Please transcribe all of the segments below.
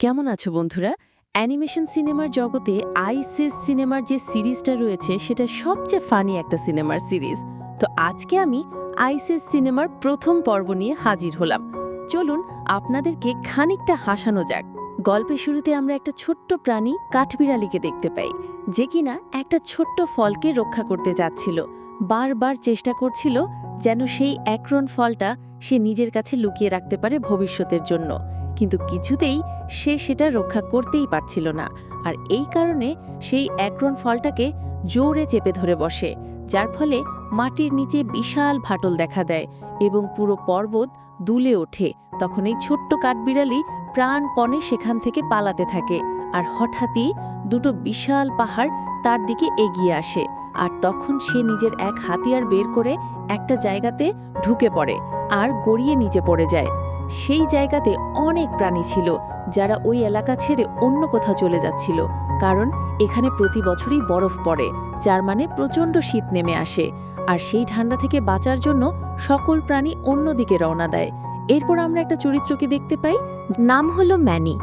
কেমন আছো বন্ধুরা? অ্যানিমেশন সিনেমার জগতে আইসিস সিনেমার যে সিরিজটা রয়েছে সেটা সবচেয়ে ফানি একটা সিনেমার সিরিজ। তো আজকে আমি আইসিস সিনেমার প্রথম পর্ব নিয়ে হাজির হলাম। চলুন আপনাদেরকে খানিকটা হাসানো যাক। গল্পের শুরুতে আমরা একটা ছোট্ট প্রাণী কাঠবিড়ালিকে দেখতে পাই, যে কিনা একটা ছোট্ট ফলকে রক্ষা করতে যাচ্ছিল। বারবার চেষ্টা করছিল যেন সেই একরন ফলটা সে নিজের কাছে লুকিয়ে রাখতে পারে ভবিষ্যতের জন্য, কিন্তু কিছুতেই সে সেটা রক্ষা করতেই পারছিল না। আর এই কারণে সেই একরন ফলটাকে জোরে চেপে ধরে বসে, যার ফলে মাটির নিচে বিশাল ফাটল দেখা দেয় এবং পুরো পর্বত দুলে ওঠে। তখন এই ছোট্ট কাঠবিড়ালি প্রাণপণে সেখান থেকে পালাতে থাকে, আর হঠাৎই দুটো বিশাল পাহাড় তার দিকে এগিয়ে আসে। আর তখন সে নিজের এক হাতিয়ার বের করে একটা জায়গাতে ঢুকে পড়ে আর গড়িয়ে নিচে পড়ে যায়। সেই জায়গাতে অনেক প্রাণী ছিল যারা ওই এলাকা ছেড়ে অন্য কোথাও চলে যাচ্ছিল, কারণ এখানে প্রতি বছরই বরফ পড়ে, যার মানে প্রচণ্ড শীত নেমে আসে। আর সেই ঠান্ডা থেকে বাঁচার জন্য সকল প্রাণী অন্যদিকে রওনা দেয়। এরপর আমরা একটা চরিত্রকে দেখতে পাই, নাম হলো ম্যানি।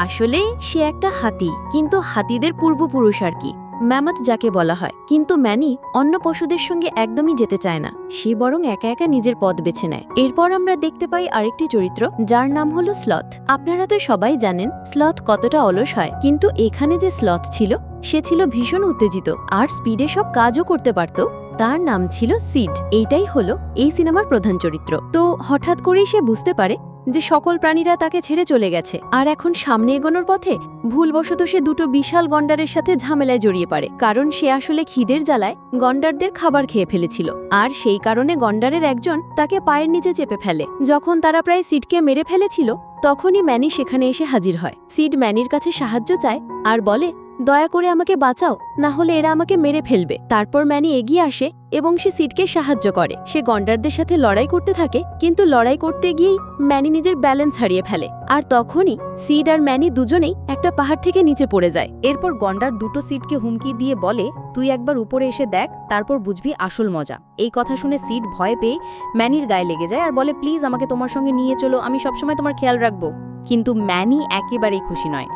আসলে সে একটা হাতি, কিন্তু হাতিদের পূর্বপুরুষ আর কি, ম্যামথ যাকে বলা হয়। কিন্তু ম্যানি অন্য পশুদের সঙ্গে একদমই যেতে চায় না, সে বরং একা একা নিজের পথ বেছে নেয়। এরপর আমরা দেখতে পাই আরেকটি চরিত্র, যার নাম হলো স্লথ। আপনারা তো সবাই জানেন স্লথ কতটা অলস হয়, কিন্তু এখানে যে স্লথ ছিল সে ছিল ভীষণ উত্তেজিত আর স্পিডে সব কাজও করতে পারত। তার নাম ছিল সিড। এইটাই হলো এই সিনেমার প্রধান চরিত্র। তো হঠাৎ করেই সে বুঝতে পারে যে সকল প্রাণীরা তাকে ছেড়ে চলে গেছে, আর এখন সামনে এগোনোর পথে ভুলবশত সে দুটো বিশাল গন্ডারের সাথে ঝামেলায় জড়িয়ে পড়ে, কারণ সে আসলে খিদের জ্বালায় গন্ডারদের খাবার খেয়ে ফেলেছিল। আর সেই কারণে গন্ডারের একজন তাকে পায়ের নিচে চেপে ফেলে। যখন তারা প্রায় সিডকে মেরে ফেলেছিল, তখনই ম্যানি সেখানে এসে হাজির হয়। সিড ম্যানির কাছে সাহায্য চায় আর বলে, দয়া করে আমাকে বাঁচাও, না হলে এরা আমাকে মেরে ফেলবে। তারপর ম্যানি এগিয়ে আসে এবং সে সিডকে সাহায্য করে। সে গন্ডারদের সাথে লড়াই করতে থাকে, কিন্তু লড়াই করতে গিয়েই ম্যানি নিজের ব্যালেন্স হারিয়ে ফেলে। আর তখনই সিড আর ম্যানি দুজনেই একটা পাহাড় থেকে নিচে পড়ে যায়। এরপর গন্ডার দুটো সিডকে হুমকি দিয়ে বলে, তুই একবার উপরে এসে দেখ, তারপর বুঝবি আসল মজা। এই কথা শুনে সিড ভয় পেয়ে ম্যানির গায়ে লেগে যায় আর বলে, প্লিজ আমাকে তোমার সঙ্গে নিয়ে চলো, আমি সবসময় তোমার খেয়াল রাখবো। কিন্তু ম্যানি একেবারেই খুশি নয়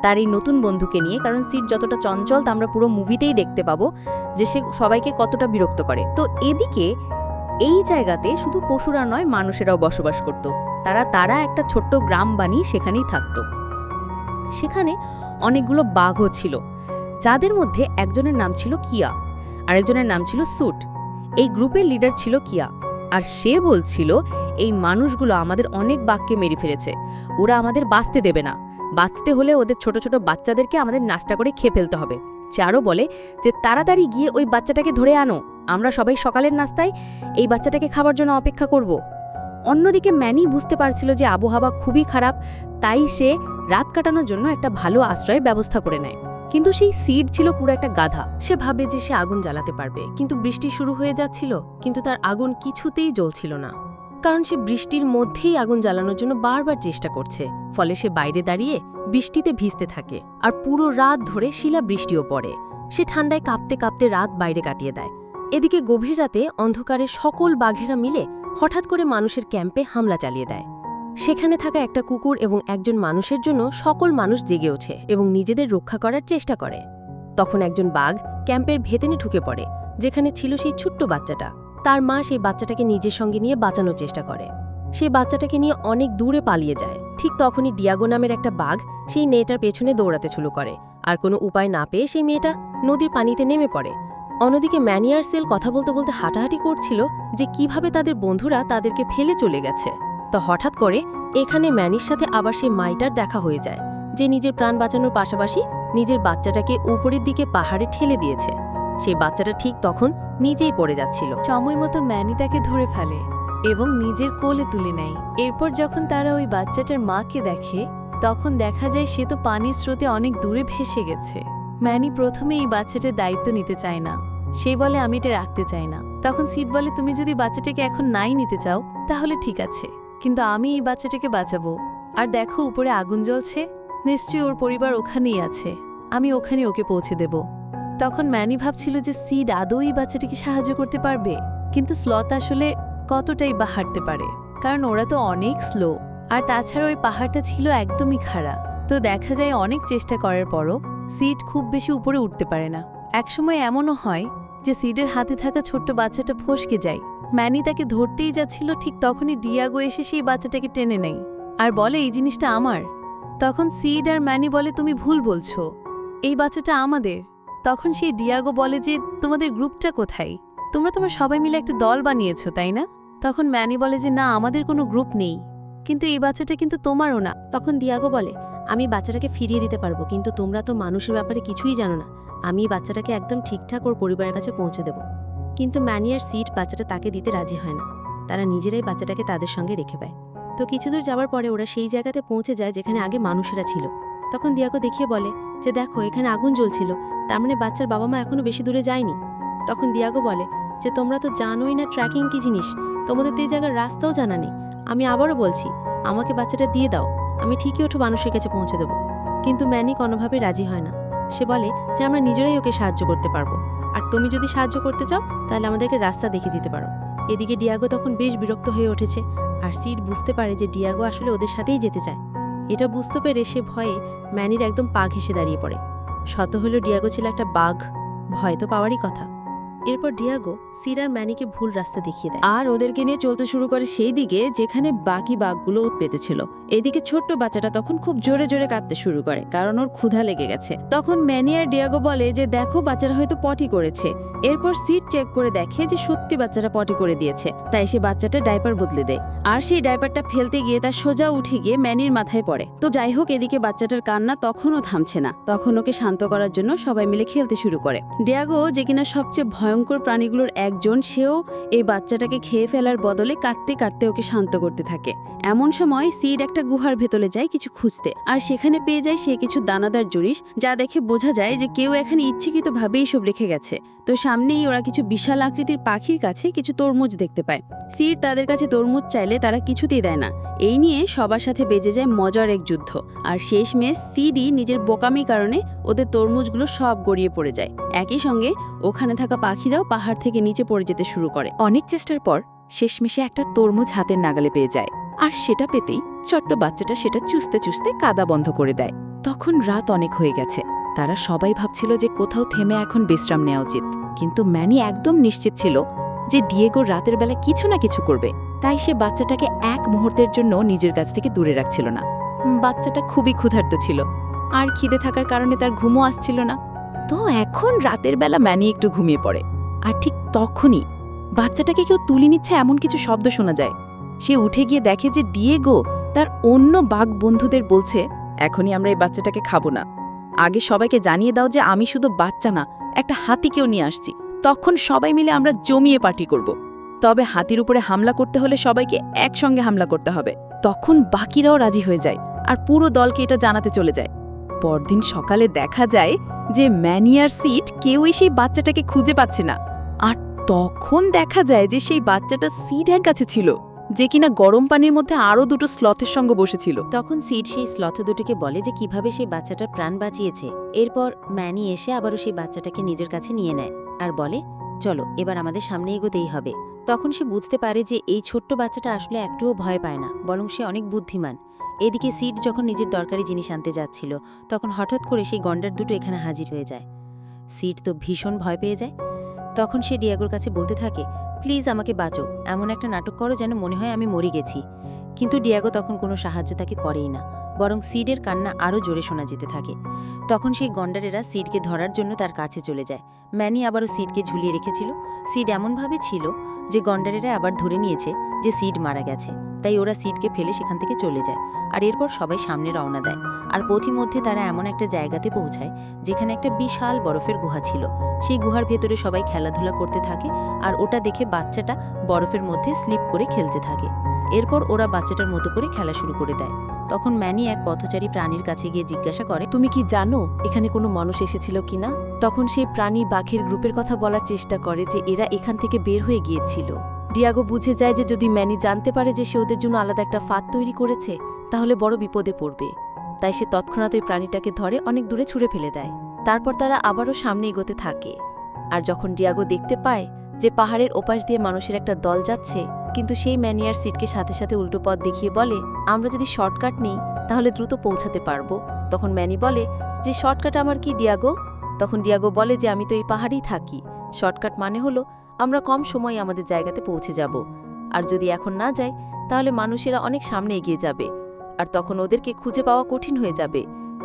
তার এই নতুন বন্ধুকে নিয়ে, কারণ সিড যতটা চঞ্চল তা আমরা পুরো মুভিতেই দেখতে পাবো যে সে সবাইকে কতটা বিরক্ত করে। তো এদিকে এই জায়গাতে শুধু পশুরা নয়, মানুষেরাও বসবাস করত। তারা একটা ছোট্ট গ্রাম বানিয়ে সেখানেই থাকত। সেখানে অনেকগুলো বাঘও ছিল, যাদের মধ্যে একজনের নাম ছিল কিয়া, আরেকজনের নাম ছিল সুট। এই গ্রুপের লিডার ছিল কিয়া, আর সে বলছিল এই মানুষগুলো আমাদের অনেক বাঘকে মেরে ফেলেছে, ওরা আমাদের বাঁচতে দেবে না, বাঁচতে হলে ওদের ছোট ছোট বাচ্চাদেরকে আমাদের নাস্তা করে খেয়ে ফেলতে হবে। সে আরও বলে যে তাড়াতাড়ি গিয়ে ওই বাচ্চাটাকে ধরে আনো, আমরা সবাই সকালের নাস্তায় এই বাচ্চাটাকে খাবার জন্য অপেক্ষা করব। অন্যদিকে ম্যানি বুঝতে পারছিল যে আবহাওয়া খুবই খারাপ, তাই সে রাত কাটানোর জন্য একটা ভালো আশ্রয়ের ব্যবস্থা করে নেয়। কিন্তু সেই সিড ছিল পুরো একটা গাধা। সে ভাবে যে সে আগুন জ্বালাতে পারবে, কিন্তু বৃষ্টি শুরু হয়ে যাচ্ছিল, কিন্তু তার আগুন কিছুতেই জ্বলছিল না, কারণ সে বৃষ্টির মধ্যেই আগুন জ্বালানোর জন্য বারবার চেষ্টা করছে। ফলে সে বাইরে দাঁড়িয়ে বৃষ্টিতে ভিজতে থাকে, আর পুরো রাত ধরে শিলা বৃষ্টিও পড়ে। সে ঠান্ডায় কাঁপতে কাঁপতে রাত বাইরে কাটিয়ে দেয়। এদিকে গভীর রাতে অন্ধকারে সকল বাঘেরা মিলে হঠাৎ করে মানুষের ক্যাম্পে হামলা চালিয়ে দেয়। সেখানে থাকা একটা কুকুর এবং একজন মানুষের জন্য সকল মানুষ জেগে ওঠে এবং নিজেদের রক্ষা করার চেষ্টা করে। তখন একজন বাঘ ক্যাম্পের ভেতরে ঢুকে পড়ে, যেখানে ছিল সেই ছোট্ট বাচ্চাটা। তার মা সেই বাচ্চাটাকে নিজের সঙ্গে নিয়ে বাঁচানোর চেষ্টা করে। সেই বাচ্চাটাকে নিয়ে অনেক দূরে পালিয়ে যায়। ঠিক তখনই ডিয়াগো নামের একটা বাঘ সেই মেয়েটার পেছনে দৌড়াতে শুরু করে, আর কোনো উপায় না পেয়ে সেই মেয়েটা নদীর পানিতে নেমে পড়ে। অন্যদিকে ম্যানি আর সেল কথা বলতে বলতে হাঁটাহাঁটি করছিল যে কিভাবে তাদের বন্ধুরা তাদেরকে ফেলে চলে গেছে। তো হঠাৎ করে এখানে ম্যানির সাথে আবার সেই মাইটার দেখা হয়ে যায়, যে নিজের প্রাণ বাঁচানোর পাশাপাশি নিজের বাচ্চাটাকে উপরের দিকে পাহাড়ে ঠেলে দিয়েছে। সেই বাচ্চাটা ঠিক তখন নিজেই পড়ে যাচ্ছিল। সময় মতো ম্যানি তাকে ধরে ফেলে এবং নিজের কোলে তুলে নেয়। এরপর যখন তারা ওই বাচ্চাটার মাকে দেখে, তখন দেখা যায় সে তো পানির স্রোতে অনেক দূরে ভেসে গেছে। ম্যানি প্রথমে এই বাচ্চাটার দায়িত্ব নিতে চায় না, সে বলে আমি এটা রাখতে চাই না। তখন সিড বলে, তুমি যদি বাচ্চাটাকে এখন নাই নিতে চাও তাহলে ঠিক আছে, কিন্তু আমি এই বাচ্চাটাকে বাঁচাবো। আর দেখো উপরে আগুন জ্বলছে, নিশ্চয়ই ওর পরিবার ওখানেই আছে, আমি ওখানে ওকে পৌঁছে দেব। তখন ম্যানি ভাবছিল যে সিড আদৌ এই বাচ্চাটিকে সাহায্য করতে পারবে, কিন্তু স্লথ আসলে কতটাই বা হাঁটতে পারে, কারণ ওরা তো অনেক স্লো, আর তাছাড়া ওই পাহাড়টা ছিল একদমই খাড়া। তো দেখা যায় অনেক চেষ্টা করার পরও সিড খুব বেশি উপরে উঠতে পারে না। একসময় এমনও হয় যে সিডের হাতে থাকা ছোট্ট বাচ্চাটা ফসকে যায়। ম্যানি তাকে ধরতেই যাচ্ছিল, ঠিক তখনই ডিয়াগো এসে সেই বাচ্চাটাকে টেনে নেয় আর বলে এই জিনিসটা আমার। তখন সিড আর ম্যানি বলে তুমি ভুল বলছো, এই বাচ্চাটা আমাদের। তখন সেই ডিয়াগো বলে যে তোমাদের গ্রুপটা কোথায়, তোমরা তোমার সবাই মিলে একটা দল বানিয়েছো তাই না? তখন ম্যানি বলে যে না, আমাদের কোনো গ্রুপ নেই, কিন্তু এই বাচ্চাটা কিন্তু তোমারও না। তখন ডিয়াগো বলে আমি বাচ্চাটাকে ফিরিয়ে দিতে পারবো, কিন্তু তোমরা তো মানুষের ব্যাপারে কিছুই জানো না। আমি বাচ্চাটাকে একদম ঠিকঠাক ওর পরিবারের কাছে পৌঁছে দেব। কিন্তু ম্যানি আর সিড বাচ্চাটা তাকে দিতে রাজি হয় না। তারা নিজেরাই বাচ্চাটাকে তাদের সঙ্গে রেখে পায়। তো কিছুদূর যাওয়ার পরে ওরা সেই জায়গাতে পৌঁছে যায় যেখানে আগে মানুষেরা ছিল। তখন ডিয়াগো দেখিয়ে বলে যে দেখো এখানে আগুন জ্বলছিল, তার মানে বাচ্চার বাবা মা এখনো বেশি দূরে যায়নি। তখন ডিয়াগো বলে যে তোমরা তো জানোই না ট্র্যাকিং কি জিনিস, তোমাদের তো এই জায়গার রাস্তাও জানা নেই। আমি আবারও বলছি, আমাকে বাচ্চাটা দিয়ে দাও, আমি ঠিকই ওঠো মানুষের কাছে পৌঁছে দেবো। কিন্তু ম্যানি কোনোভাবে রাজি হয় না। সে বলে যে আমরা নিজেরাই ওকে সাহায্য করতে পারবো, আর তুমি যদি সাহায্য করতে চাও তাহলে আমাদেরকে রাস্তা দেখিয়ে দিতে পারো। এদিকে ডিয়াগো তখন বেশ বিরক্ত হয়ে উঠেছে, আর সিড বুঝতে পারে যে ডিয়াগো আসলে ওদের সাথেই যেতে চায়। এটা বুঝতে পেরে সে ভয়ে ম্যানির একদম পা ঘেঁষে দাঁড়িয়ে পড়ে। শত হলো ডিয়াগো ছিল একটা বাঘ, ভয় তো পাওয়ারই কথা। এরপর ডিয়াগো সিড আর ম্যানিকে ভুল রাস্তা দেখিয়ে দেয় আর ওদেরকে নিয়ে চলতে শুরু করে সেই দিকে যেখানে বাকি বাঘগুলো উৎ পেতেছিল। এদিকে ছোট্ট বাচ্চাটা তখন খুব জোরে জোরে কাঁদতে শুরু করে, কারণ ওর ক্ষুধা লেগে গেছে। তখন ম্যানি আর ডিয়াগো বলে যে দেখো বাচ্চারা হয়তো পটি করেছে। এরপর সিট চেক করে দেখে যে সত্যি বাচ্চারা পটি করে দিয়েছে, তাই সে বাচ্চাটা ডাইপার বদলে দেয়। আর সেই ডাইপারটা ফেলতে গিয়ে তার সোজা উঠে গিয়ে ম্যানির মাথায় পড়ে। তো যাই হোক, এদিকে বাচ্চাটার কান্না তখনও থামছে না। তখন ওকে শান্ত করার জন্য সবাই মিলে খেলতে শুরু করে। ডিয়াগো, যে কিনা সবচেয়ে ভয়ঙ্কর প্রাণীগুলোর একজন, সেও এই বাচ্চাটাকে খেয়ে ফেলার বদলে কাটতে কাটতে ওকে শান্ত করতে থাকে। এমন সময় সিড একটা গুহার ভেতরে যায় কিছু খুঁজতে, আর সেখানে পেয়ে যায় সে কিছু দানাদার জিনিস, যা দেখে বোঝা যায় যে কেউ এখানে ইচ্ছাকৃতভাবে এইসব রেখে গেছে। তো সামনেই ওরা কিছু বিশাল আকৃতির পাখির কাছে কিছু তরমুজ দেখতে পায়। সিড তাদের কাছে তরমুজ চাইলে তারা কিছুতেই দেয় না। এই নিয়ে সবার সাথে বেজে যায় মজার এক যুদ্ধ, আর শেষমেশ সিডই নিজের বোকামির কারণে ওদের তরমুজগুলো সব গড়িয়ে পড়ে যায়। একই সঙ্গে ওখানে থাকা পাখিরাও পাহাড় থেকে নিচে পড়ে যেতে শুরু করে। অনেক চেষ্টার পর শেষমেশে একটা তরমুজ হাতের নাগালে পেয়ে যায়, আর সেটা পেতেই ছোট্ট বাচ্চাটা সেটা চুষতে চুষতে কাদা বন্ধ করে দেয়। তখন রাত অনেক হয়ে গেছে, তারা সবাই ভাবছিল যে কোথাও থেমে এখন বিশ্রাম নেওয়া উচিত। কিন্তু ম্যানি একদম নিশ্চিত ছিল যে ডিয়েগো রাতের বেলা কিছু না কিছু করবে, তাই সে বাচ্চাটাকে এক মুহূর্তের জন্য নিজের কাছ থেকে দূরে রাখছিল না। বাচ্চাটা খুবই ক্ষুধার্ত ছিল, আর খিদে থাকার কারণে তার ঘুমও আসছিল না। তো এখন রাতের বেলা ম্যানি একটু ঘুমিয়ে পড়ে, আর ঠিক তখনই বাচ্চাটাকে কেউ তুলে নিচ্ছে এমন কিছু শব্দ শোনা যায়। সে উঠে গিয়ে দেখে যে ডিয়েগো তার অন্য বাঘ বন্ধুদের বলছে, এখনই আমরা এই বাচ্চাটাকে খাবো না, আগে সবাইকে জানিয়ে দাও যে আমি শুধু বাচ্চা না, একটা হাতিকেও নিয়ে আসছি। তখন সবাই মিলে আমরা জমিয়ে পার্টি করব। তবে হাতির উপরে হামলা করতে হলে সবাইকে একসঙ্গে হামলা করতে হবে। তখন বাকিরাও রাজি হয়ে যায়, আর পুরো দলকে এটা জানাতে চলে যায়। পরদিন সকালে দেখা যায় যে ম্যানি আর সিড কেউই সেই বাচ্চাটাকে খুঁজে পাচ্ছে না। আর তখন দেখা যায় যে সেই বাচ্চাটা সিডের কাছে ছিল, যে কিনা গরম পানির মধ্যে আরও দুটো স্লথের সঙ্গে বসেছিল। তখন সিড সেই স্লথ দুটিকে বলে যে কিভাবে সেই বাচ্চাটার প্রাণ বাঁচিয়েছে। এরপর ম্যানি এসে আবারও সেই বাচ্চাটাকে নিজের কাছে নিয়ে নেয় আর বলে চলো এবার আমাদের সামনে এগোতেই হবে। তখন সে বুঝতে পারে যে এই ছোট্ট বাচ্চাটা আসলে একটুও ভয় পায় না, বরং সে অনেক বুদ্ধিমান। এদিকে সিড যখন নিজের দরকারি জিনিস আনতে যাচ্ছিল, তখন হঠাৎ করে সেই গন্ডার দুটো এখানে হাজির হয়ে যায়। সিড তো ভীষণ ভয় পেয়ে যায়। তখন সে ডিয়াগোর কাছে বলতে থাকে, প্লিজ আমাকে বাঁচো, এমন একটা নাটক করো যেন মনে হয় আমি মরে গেছি। কিন্তু ডিয়াগো তখন কোনো সাহায্য তাকে করেই না, বরং সিডের কান্না আরও জোরে শোনা যেতে থাকে। তখন সেই গন্ডারেরা সিডকে ধরার জন্য তার কাছে চলে যায়। ম্যানি আবারও সিডকে ঝুলিয়ে রেখেছিল। সিড এমনভাবে ছিল যে গন্ডারেরা আবার ধরে নিয়েছে যে সিড মারা গেছে, তাই ওরা সিডকে ফেলে সেখান থেকে চলে যায়। আর এরপর সবাই সামনে রওনা দেয়। আর পথিমধ্যে তারা এমন একটা জায়গাতে পৌঁছায় যেখানে একটা বিশাল বরফের গুহা ছিল। সেই গুহার ভেতরে সবাই খেলাধুলা করতে থাকে, আর ওটা দেখে বাচ্চাটা বরফের মধ্যে স্লিপ করে খেলতে থাকে। এরপর ওরা বাচ্চাটার মতো করে খেলা শুরু করে দেয়। তখন ম্যানি এক পথচারী প্রাণীর কাছে গিয়ে জিজ্ঞাসা করে, তুমি কি জানো এখানে কোনো মানুষ এসেছিল কিনা? তখন সেই প্রাণী বাঘের গ্রুপের কথা বলার চেষ্টা করে যে এরা এখান থেকে বের হয়ে গিয়েছিল। ডিয়াগো বুঝে যায় যে যদি ম্যানি জানতে পারে যে সে ওদের জন্য আলাদা একটা ফাঁদ তৈরি করেছে, তাহলে বড় বিপদে পড়বে। তাই সে তৎক্ষণাৎ ওই প্রাণীটাকে ধরে অনেক দূরে ছুঁড়ে ফেলে দেয়। তারপর তারা আবারও সামনে এগোতে থাকে। আর যখন ডিয়াগো দেখতে পায় যে পাহাড়ের ওপাশ দিয়ে মানুষের একটা দল যাচ্ছে, কিন্তু সেই ম্যানি আর সিডকে সাথে সাথে উল্টো পথ দেখিয়ে বলে, আমরা যদি শর্টকাট নিই তাহলে দ্রুত পৌঁছাতে পারবো, তখন ম্যানি বলে যে শর্টকাট আমার কি ডিয়াগো? তখন ডিয়াগো বলে যে আমি তো এই পাহাড়েই থাকি। শর্টকাট মানে হলো আমরা কম সময়ে আমাদের জায়গাতে পৌঁছে যাব, আর যদি এখন না যাই তাহলে মানুষেরা অনেক সামনে এগিয়ে যাবে, আর তখন ওদেরকে খুঁজে পাওয়া কঠিন হয়ে যাবে।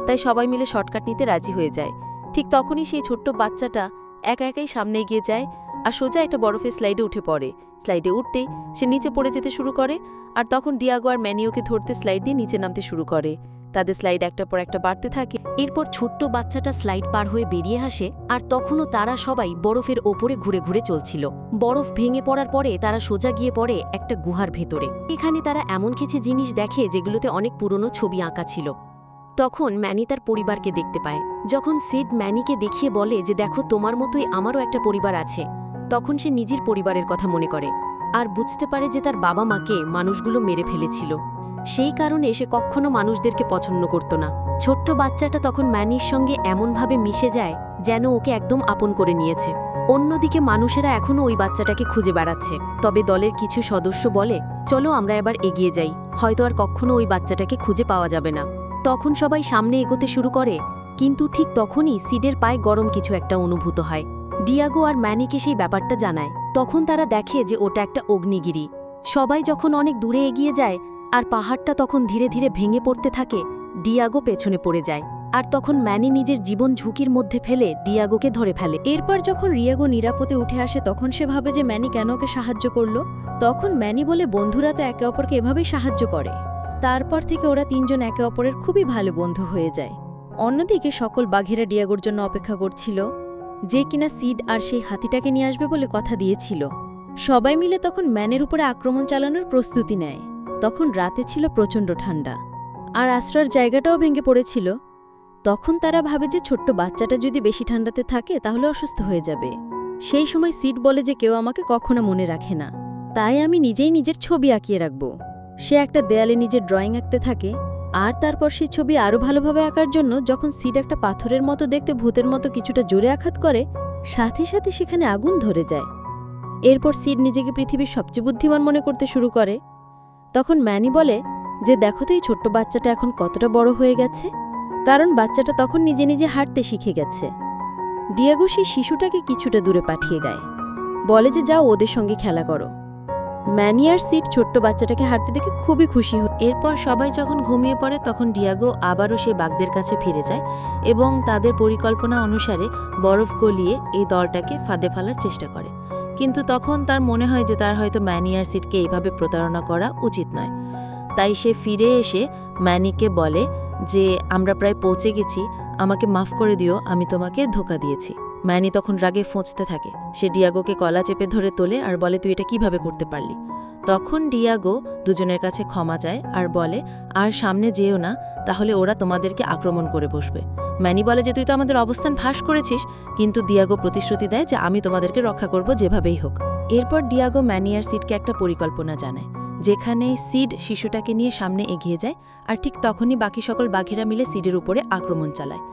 তাই সবাই মিলে শর্টকাট নিতে রাজি হয়ে যায়। ঠিক তখনই সেই ছোট্ট বাচ্চাটা একা একাই সামনে এগিয়ে যায় আর সোজা একটা বরফের স্লাইডে উঠে পড়ে। স্লাইডে উঠতেই সে নিচে পড়ে যেতে শুরু করে, আর তখন ডিয়াগো আর ম্যানিওকে ধরতে স্লাইড দিয়ে নিচে নামতে শুরু করে। তাদের স্লাইড একটার পর একটা বাড়তে থাকে। এরপর ছোট্ট বাচ্চাটা স্লাইড পার হয়ে বেরিয়ে আসে, আর তখনও তারা সবাই বরফের ওপরে ঘুরে ঘুরে চলছিল। বরফ ভেঙে পড়ার পরে তারা সোজা গিয়ে পড়ে একটা গুহার ভেতরে। এখানে তারা এমন কিছু জিনিস দেখে যেগুলোতে অনেক পুরনো ছবি আঁকা ছিল। তখন ম্যানি তার পরিবারকে দেখতে পায়। যখন সিড ম্যানিকে দেখিয়ে বলে যে দেখো তোমার মতোই আমারও একটা পরিবার আছে, তখন সে নিজের পরিবারের কথা মনে করে আর বুঝতে পারে যে তার বাবা মাকে মানুষগুলো মেরে ফেলেছিল। সেই কারণে সে কখনো মানুষদেরকে পছন্দ করত না। ছোট্ট বাচ্চাটা তখন ম্যানির সঙ্গে এমনভাবে মিশে যায় যেন ওকে একদম আপন করে নিয়েছে। অন্যদিকে মানুষেরা এখনও ওই বাচ্চাটাকে খুঁজে বেড়াচ্ছে। তবে দলের কিছু সদস্য বলে চলো আমরা এবার এগিয়ে যাই, হয়তো আর কখনো ওই বাচ্চাটাকে খুঁজে পাওয়া যাবে না। তখন সবাই সামনে এগোতে শুরু করে, কিন্তু ঠিক তখনই সিডের পায়ে গরম কিছু একটা অনুভূত হয়। ডিয়াগো আর ম্যানিকে সেই ব্যাপারটা জানায়। তখন তারা দেখে যে ওটা একটা অগ্নিগিরি। সবাই যখন অনেক দূরে এগিয়ে যায় আর পাহাড়টা তখন ধীরে ধীরে ভেঙে পড়তে থাকে, ডিয়াগো পেছনে পড়ে যায়, আর তখন ম্যানি নিজের জীবন ঝুঁকির মধ্যে ফেলে ডিয়াগোকে ধরে ফেলে। এরপর যখন রিয়াগো নিরাপদে উঠে আসে তখন সে ভাবে যে ম্যানি কেন ওকে সাহায্য করলো। তখন ম্যানি বলে বন্ধুরা তো একে অপরকে এভাবেই সাহায্য করে। তারপর থেকে ওরা তিনজন একে অপরের খুবই ভালো বন্ধু হয়ে যায়। অন্যদিকে সকল বাঘেরা ডিয়াগোর জন্য অপেক্ষা করছিল, যে কিনা সিড আর সেই হাতিটাকে নিয়ে আসবে বলে কথা দিয়েছিল। সবাই মিলে তখন ম্যানের উপরে আক্রমণ চালানোর প্রস্তুতি নেয়। তখন রাতে ছিল প্রচণ্ড ঠান্ডা, আর আশ্রয়ের জায়গাটাও ভেঙে পড়েছিল। তখন তারা ভাবে যে ছোট্ট বাচ্চাটা যদি বেশি ঠান্ডাতে থাকে তাহলে অসুস্থ হয়ে যাবে। সেই সময় সিড বলে যে কেউ আমাকে কখনো মনে রাখে না, তাই আমি নিজেই নিজের ছবি আঁকিয়ে রাখব। সে একটা দেয়ালে নিজের ড্রয়িং আঁকতে থাকে, আর তারপর সেই ছবি আরও ভালোভাবে আঁকার জন্য যখন সিড একটা পাথরের মতো দেখতে ভূতের মতো কিছুটা জোরে আঘাত করে, সাথে সাথে সেখানে আগুন ধরে যায়। এরপর সিড নিজেকে পৃথিবীর সবচেয়ে বুদ্ধিমান মনে করতে শুরু করে। তখন ম্যানি বলে যে দেখো তো এই ছোট্ট বাচ্চাটা এখন কতটা বড় হয়ে গেছে, কারণ বাচ্চাটা তখন নিজে নিজে হাঁটতে শিখে গেছে। ডিয়াগো সেই শিশুটাকে কিছুটা দূরে পাঠিয়ে দেয়, বলে যে যাও ওদের সঙ্গে খেলা করো। ম্যানি আর সিড ছোট্ট বাচ্চাটাকে হাঁটতে দেখে খুবই খুশি হয়। এরপর সবাই যখন ঘুমিয়ে পড়ে তখন ডিয়াগো আবারও সেই বাঘদের কাছে ফিরে যায় এবং তাদের পরিকল্পনা অনুসারে বরফ গলিয়ে এই দলটাকে ফাঁদে ফেলার চেষ্টা করে। কিন্তু তখন তার মনে হয় যে তার হয়তো ম্যানি আর সিডকে এইভাবে প্রতারণা করা উচিত নয়। তাই সে ফিরে এসে ম্যানিকে বলে যে আমরা প্রায় পৌঁছে গেছি, আমাকে মাফ করে দিও, আমি তোমাকে ধোঁকা দিয়েছি। ম্যানি তখন রাগে ফোঁচতে থাকে। সে ডিয়াগোকে গলা চেপে ধরে তোলে আর বলে তুই এটা কিভাবে করতে পারলি। তখন ডিয়াগো দুজনের কাছে ক্ষমা চায় আর বলে আর সামনে যেও না, তাহলে ওরা তোমাদেরকে আক্রমণ করে বসবে। ম্যানি বলে যে তুই তো আমাদের অবস্থান ফাঁস করেছিস, কিন্তু ডিয়াগো প্রতিশ্রুতি দেয় যে আমি তোমাদেরকে রক্ষা করব যেভাবেই হোক। এরপর ডিয়াগো ম্যানি আর সিডকে একটা পরিকল্পনা জানায়, যেখানে সিড শিশুটাকে নিয়ে সামনে এগিয়ে যায়, আর ঠিক তখনই বাকি সকল বাঘেরা মিলে সিডের উপরে আক্রমণ চালায়।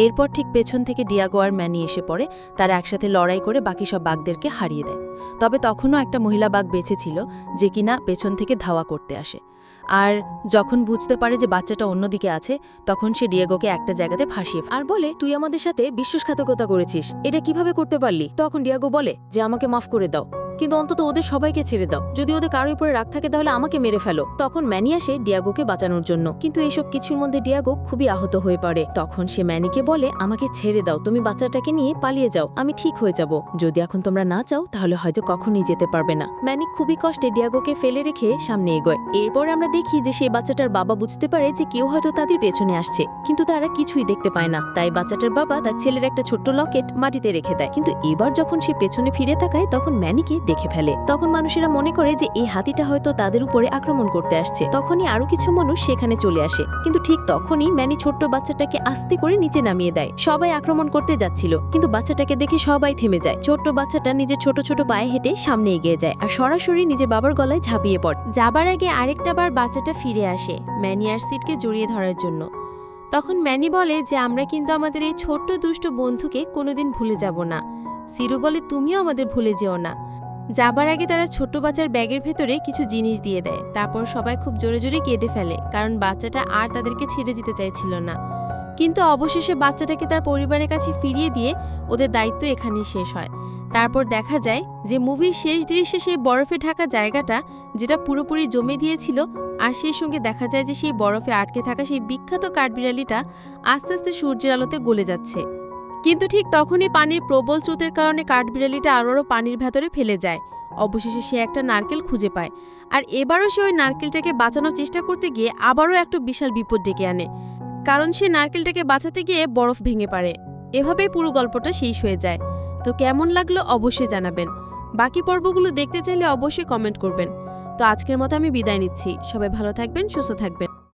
এরপর ঠিক পেছন থেকে ডিয়াগো আর ম্যানি এসে পড়ে, তারা একসাথে লড়াই করে বাকি সব বাঘদেরকে হারিয়ে দেয়। তবে তখনও একটা মহিলা বাঘ বেঁচে ছিল, যে কিনা পেছন থেকে ধাওয়া করতে আসে। আর যখন বুঝতে পারে যে বাচ্চাটা অন্যদিকে আছে, তখন সে ডিয়াগোকে একটা জায়গাতে ফাঁসিয়ে আর বলে তুই আমাদের সাথে বিশ্বাসঘাতকতা করেছিস, এটা কিভাবে করতে পারলি? তখন ডিয়াগো বলে যে আমাকে মাফ করে দাও, কিন্তু অন্তত ওদের সবাইকে ছেড়ে দাও। যদি ওদের কারোর উপরে রাগ থাকে তাহলে আমাকে মেরে ফেলো। তখন ম্যানি আসে ডিয়াগোকে বাঁচানোর জন্য, কিন্তু এইসব কিছুর মধ্যে ডিয়াগো খুবই আহত হয়ে পড়ে। তখন সে ম্যানিকে বলে আমাকে ছেড়ে দাও, তুমি বাচ্চাটাকে নিয়ে পালিয়ে যাও, আমি ঠিক হয়ে যাব। যদি এখন তোমরা না চাও তাহলে হয়তো কখনই যেতে পারবে না। ম্যানি খুবই কষ্টে ডিয়াগোকে ফেলে রেখে সামনে এগোয়। এরপর আমরা দেখি যে সেই বাচ্চাটার বাবা বুঝতে পারে যে কেউ হয়তো তাদের পেছনে আসছে, কিন্তু তারা কিছুই দেখতে পায় না। তাই বাচ্চাটার বাবা তার ছেলের একটা ছোট্ট লকেট মাটিতে রেখে দেয়। কিন্তু এবার যখন সে পেছনে ফিরে তাকায় তখন ম্যানিকে দেখে ফেলে। তখন মানুষেরা মনে করে যে এই হাতিটা হয়তো তাদের উপরে আক্রমণ করতে আসছে। তখনই আরো কিছু মানুষ সেখানে চলে আসে, কিন্তু ঠিক তখনই ম্যানি ছোট্ট বাচ্চাটাকে আস্তে করে নিচে নামিয়ে দেয়। সবাই আক্রমণ করতে যাচ্ছিল, কিন্তু বাচ্চাটাকে দেখে সবাই থেমে যায়। ছোট্ট বাচ্চাটা নিজের ছোট ছোট পায়ে হেঁটে সামনে এগিয়ে যায় আর সরাসরি নিজের বাবার গলায় ঝাঁপিয়ে পড়ে। যাবার আগে আরেকটা বার বাচ্চাটা ফিরে আসে ম্যানি আর সিডকে জড়িয়ে ধরার জন্য। তখন ম্যানি বলে যে আমরা কিন্তু আমাদের এই ছোট্ট দুষ্ট বন্ধুকে কোনোদিন ভুলে যাব না। সিরু বলে তুমিও আমাদের ভুলে যেও না। যাবার আগে তারা ছোট্ট বাচ্চার ব্যাগের ভেতরে কিছু জিনিস দিয়ে দেয়। তারপর সবাই খুব জোরে জোরে কেঁদে ফেলে, কারণ বাচ্চাটা আর তাদেরকে ছেড়ে যেতে চাইছিল না। কিন্তু অবশেষে বাচ্চাটাকে তার পরিবারের কাছে ফিরিয়ে দিয়ে ওদের দায়িত্ব এখানেই শেষ হয়। তারপর দেখা যায় যে মুভির শেষ দৃশ্যে সেই বরফে ঢাকা জায়গাটা যেটা পুরোপুরি জমে দিয়েছিল, আর সেই সঙ্গে দেখা যায় যে সেই বরফে আটকে থাকা সেই বিখ্যাত কাঠবিড়ালিটা আস্তে আস্তে সূর্যের আলোতে গলে যাচ্ছে। কিন্তু ঠিক তখনই পানির প্রবল স্রোতের কারণে কাঠবিড়ালিটা আরও পানির ভেতরে ফেলে যায়। অবশেষে সে একটা নারকেল খুঁজে পায়, আর এবারও সে ওই নারকেলটাকে বাঁচানোর চেষ্টা করতে গিয়ে আবারও একটা বিশাল বিপদ ডেকে আনে, কারণ সে নারকেলটাকে বাঁচাতে গিয়ে বরফ ভেঙে পড়ে। এভাবেই পুরো গল্পটা শেষ হয়ে যায়। তো কেমন লাগলো অবশ্যই জানাবেন। বাকি পর্বগুলো দেখতে চাইলে অবশ্যই কমেন্ট করবেন। তো আজকের মতো আমি বিদায় নিচ্ছি। সবাই ভালো থাকবেন, সুস্থ থাকবেন।